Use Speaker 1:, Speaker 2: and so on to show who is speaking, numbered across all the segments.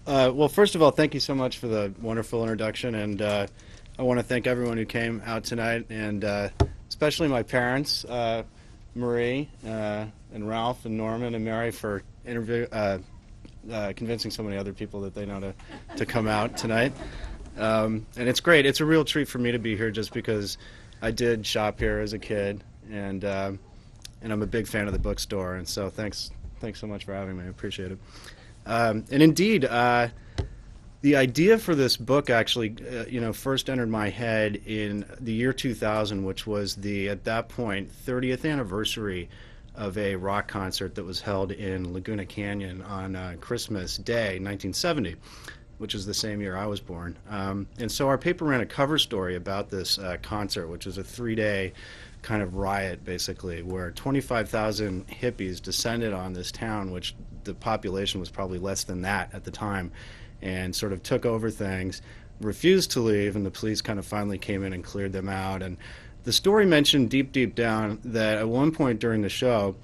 Speaker 1: Well, first of all, thank you so much for the wonderful introduction, and I want to thank everyone who came out tonight, and especially my parents, Marie, and Ralph, and Norman, and Mary, for convincing so many other people that they know to come out tonight. And it's great. It's a real treat for me to be here, just because I did shop here as a kid, and I'm a big fan of the bookstore. And so thanks so much for having me. I appreciate it. And indeed, the idea for this book actually, first entered my head in the year 2000, which was at that point, 30th anniversary of a rock concert that was held in Laguna Canyon on Christmas Day, 1970, which is the same year I was born. And so our paper ran a cover story about this concert, which was a 3-day kind of riot, basically, where 25,000 hippies descended on this town, which the population was probably less than that at the time, and sort of took over things, refused to leave, and the police kind of finally came in and cleared them out. And the story mentioned deep down that at one point during the show,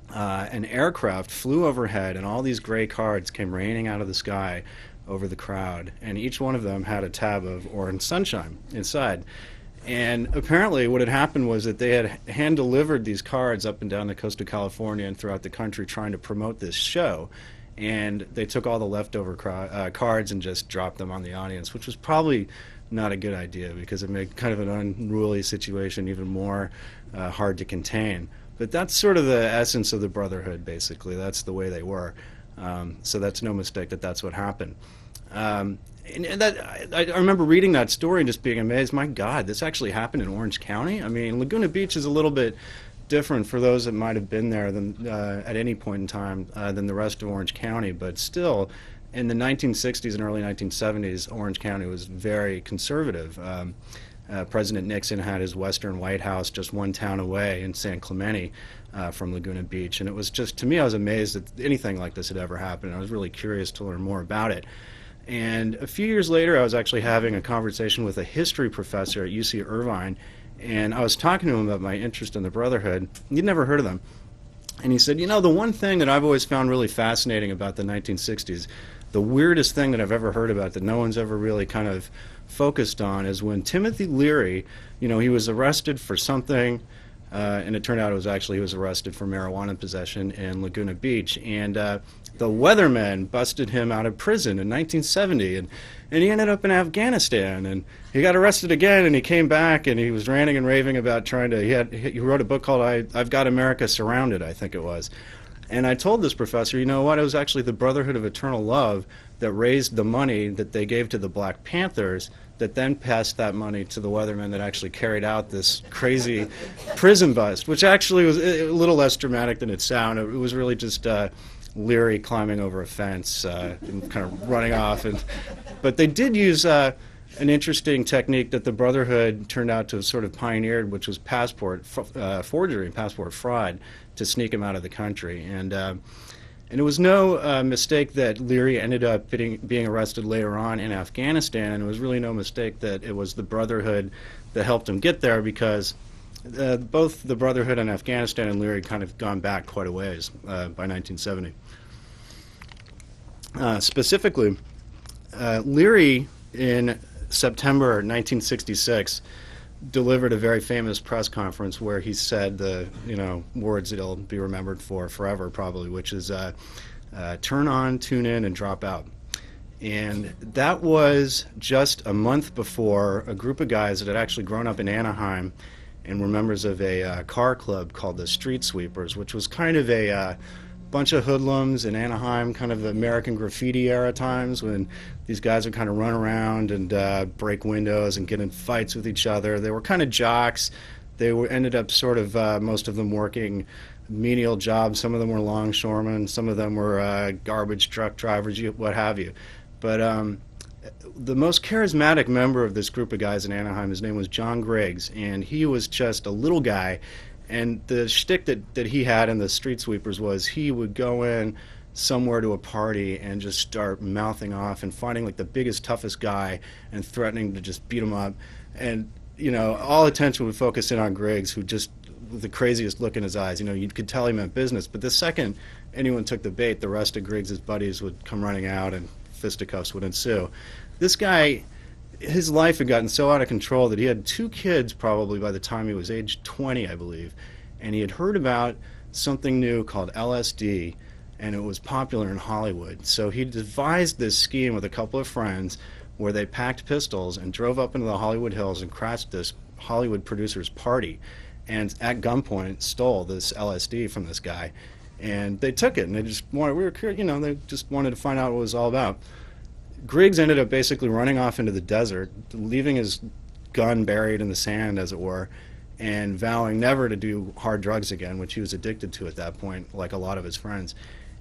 Speaker 1: an aircraft flew overhead, and all these gray cards came raining out of the sky over the crowd, and each one of them had a tab of orange sunshine inside. And apparently what had happened was that they had hand-delivered these cards up and down the coast of California and throughout the country trying to promote this show. And they took all the leftover cards and just dropped them on the audience, which was probably not a good idea, because it made kind of an unruly situation even more hard to contain. But that's sort of the essence of the Brotherhood, basically. That's the way they were. So that's no mistake that that's what happened. And I remember reading that story and just being amazed. My God, this actually happened in Orange County? I mean, Laguna Beach is a little bit different for those that might have been there than at any point in time than the rest of Orange County, but still, in the 1960s and early 1970s, Orange County was very conservative. President Nixon had his Western White House just one town away in San Clemente from Laguna Beach, and it was just, to me, I was amazed that anything like this had ever happened. I was really curious to learn more about it. And a few years later, I was actually having a conversation with a history professor at UC Irvine, and I was talking to him about my interest in the Brotherhood. He'd never heard of them. And he said, the one thing that I've always found really fascinating about the 1960s, the weirdest thing that I've ever heard about that no one's ever really kind of focused on, is when Timothy Leary, he was arrested for something, and it turned out he was arrested for marijuana possession in Laguna Beach. And the weathermen busted him out of prison in 1970, and he ended up in Afghanistan, and he got arrested again, and he came back, and he was ranting and raving about he wrote a book called I've Got America Surrounded, I think it was. And I told this professor, you know what, it was actually the Brotherhood of Eternal Love that raised the money that they gave to the Black Panthers, that then passed that money to the weathermen that actually carried out this crazy prison bust, which actually was a little less dramatic than it sounded. It was really just Leary climbing over a fence and kind of running off. But they did use an interesting technique that the Brotherhood turned out to have sort of pioneered, which was passport forgery and passport fraud, to sneak him out of the country. And it was no mistake that Leary ended up being arrested later on in Afghanistan, and it was really no mistake that it was the Brotherhood that helped him get there, because both the Brotherhood in Afghanistan and Leary kind of gone back quite a ways by 1970. Specifically, Leary in September 1966 delivered a very famous press conference where he said the words that he'll be remembered for forever, probably, which is turn on, tune in, and drop out. And that was just a month before a group of guys that had actually grown up in Anaheim and were members of a car club called the Street Sweepers, which was kind of a bunch of hoodlums in Anaheim, kind of the American Graffiti era times, when these guys would kind of run around and break windows and get in fights with each other. They were kind of jocks. They ended up sort of, most of them working menial jobs. Some of them were longshoremen. Some of them were garbage truck drivers, what have you. But the most charismatic member of this group of guys in Anaheim, his name was John Griggs, and he was just a little guy. And the shtick that he had in the Street Sweepers was he would go in somewhere to a party and just start mouthing off and finding like the biggest, toughest guy and threatening to just beat him up. And, all attention would focus in on Griggs, who just, with the craziest look in his eyes, you could tell he meant business. But the second anyone took the bait, the rest of Griggs' buddies would come running out and fisticuffs would ensue. This guy, his life had gotten so out of control that he had 2 kids probably by the time he was age 20, I believe. And he had heard about something new called LSD, and it was popular in Hollywood. So he devised this scheme with a couple of friends where they packed pistols and drove up into the Hollywood Hills and crashed this Hollywood producer's party, and at gunpoint stole this LSD from this guy. And they took it, and they just wanted, they just wanted to find out what it was all about. Griggs ended up basically running off into the desert, leaving his gun buried in the sand, as it were, and vowing never to do hard drugs again, which he was addicted to at that point, like a lot of his friends,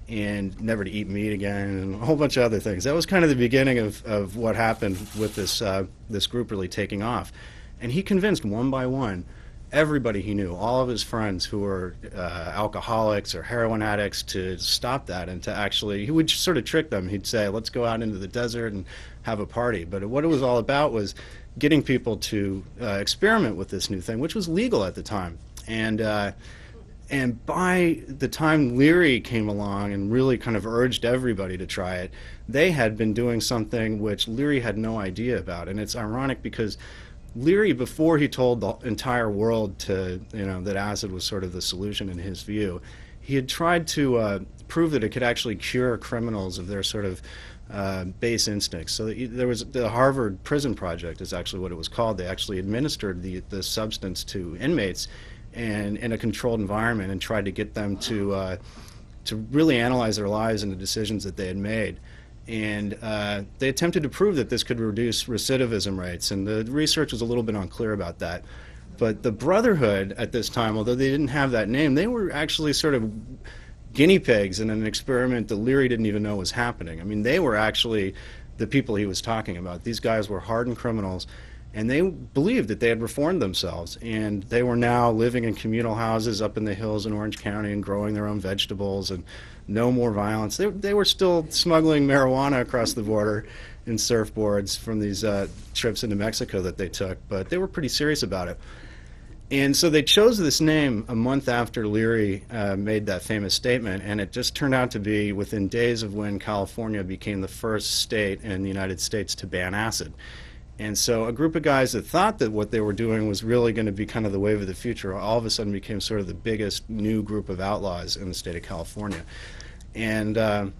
Speaker 1: and never to eat meat again, and a whole bunch of other things. That was kind of the beginning of what happened with this group really taking off. And he convinced one by one everybody he knew, all of his friends who were alcoholics or heroin addicts, to stop that, and to actually, he would sort of trick them. He'd say, let's go out into the desert and have a party. But what it was all about was getting people to experiment with this new thing, which was legal at the time. And by the time Leary came along and really kind of urged everybody to try it, they had been doing something which Leary had no idea about. And it's ironic because Leary, before he told the entire world that acid was sort of the solution in his view, he had tried to prove that it could actually cure criminals of their sort of base instincts. So there was the Harvard Prison Project, is actually what it was called. They actually administered the substance to inmates and in a controlled environment, and tried to get them to really analyze their lives and the decisions that they had made. And they attempted to prove that this could reduce recidivism rates, and the research was a little bit unclear about that. But the Brotherhood at this time, although they didn't have that name, they were actually sort of guinea pigs in an experiment that Leary didn't even know was happening. I mean, they were actually the people he was talking about. These guys were hardened criminals, and they believed that they had reformed themselves, and they were now living in communal houses up in the hills in Orange County and growing their own vegetables, and no more violence. They were still smuggling marijuana across the border in surfboards from these trips into Mexico that they took, but they were pretty serious about it. And so they chose this name a month after Leary made that famous statement, and it just turned out to be within days of when California became the first state in the United States to ban acid. And so a group of guys that thought that what they were doing was really going to be kind of the wave of the future all of a sudden became sort of the biggest new group of outlaws in the state of California. And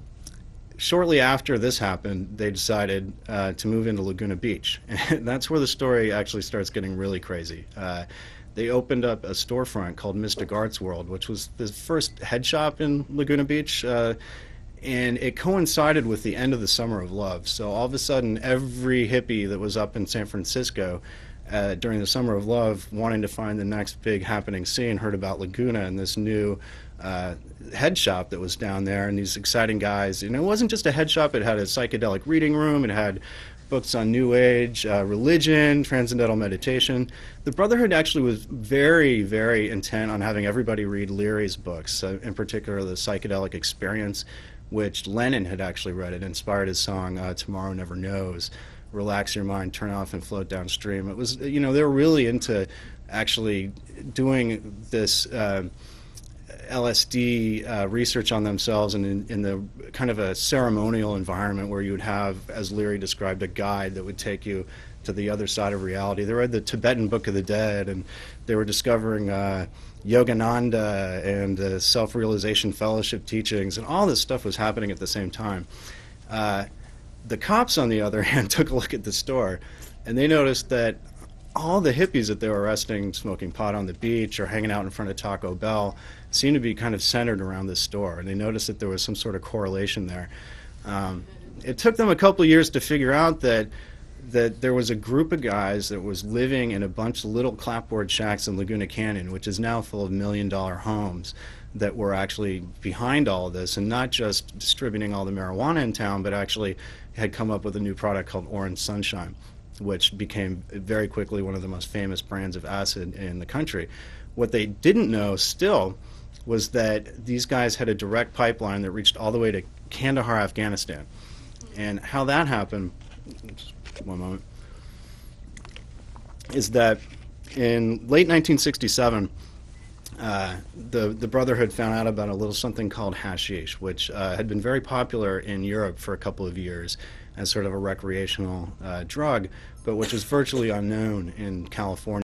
Speaker 1: shortly after this happened, they decided to move into Laguna Beach. And that's where the story actually starts getting really crazy. They opened up a storefront called Mystic Arts World, which was the first head shop in Laguna Beach. And it coincided with the end of the Summer of Love. So all of a sudden, every hippie that was up in San Francisco during the Summer of Love, wanting to find the next big happening scene, heard about Laguna and this new head shop that was down there, and these exciting guys. And it wasn't just a head shop, it had a psychedelic reading room, it had books on New Age, religion, transcendental meditation. The Brotherhood actually was very, very intent on having everybody read Leary's books, in particular The Psychedelic Experience, which Lennon had actually read. It inspired his song Tomorrow Never Knows, Relax Your Mind, Turn Off and Float Downstream. It was, they were really into actually doing this LSD research on themselves, and in the kind of a ceremonial environment where you would have, as Leary described, a guide that would take you to the other side of reality. They read the Tibetan Book of the Dead, and they were discovering Yogananda and self-realization fellowship teachings, and all this stuff was happening at the same time. The cops, on the other hand, took a look at the store, and they noticed that all the hippies that they were arresting smoking pot on the beach or hanging out in front of Taco Bell seemed to be kind of centered around this store, and they noticed that there was some sort of correlation there. It took them a couple of years to figure out that there was a group of guys that was living in a bunch of little clapboard shacks in Laguna Canyon, which is now full of $1-million homes, that were actually behind all of this, and not just distributing all the marijuana in town, but actually had come up with a new product called Orange Sunshine, which became very quickly one of the most famous brands of acid in the country. What they didn't know still was that these guys had a direct pipeline that reached all the way to Kandahar, Afghanistan. And how that happened, just one moment, is that in late 1967, the Brotherhood found out about a little something called hashish, which had been very popular in Europe for a couple of years as sort of a recreational drug, but which was virtually unknown in California.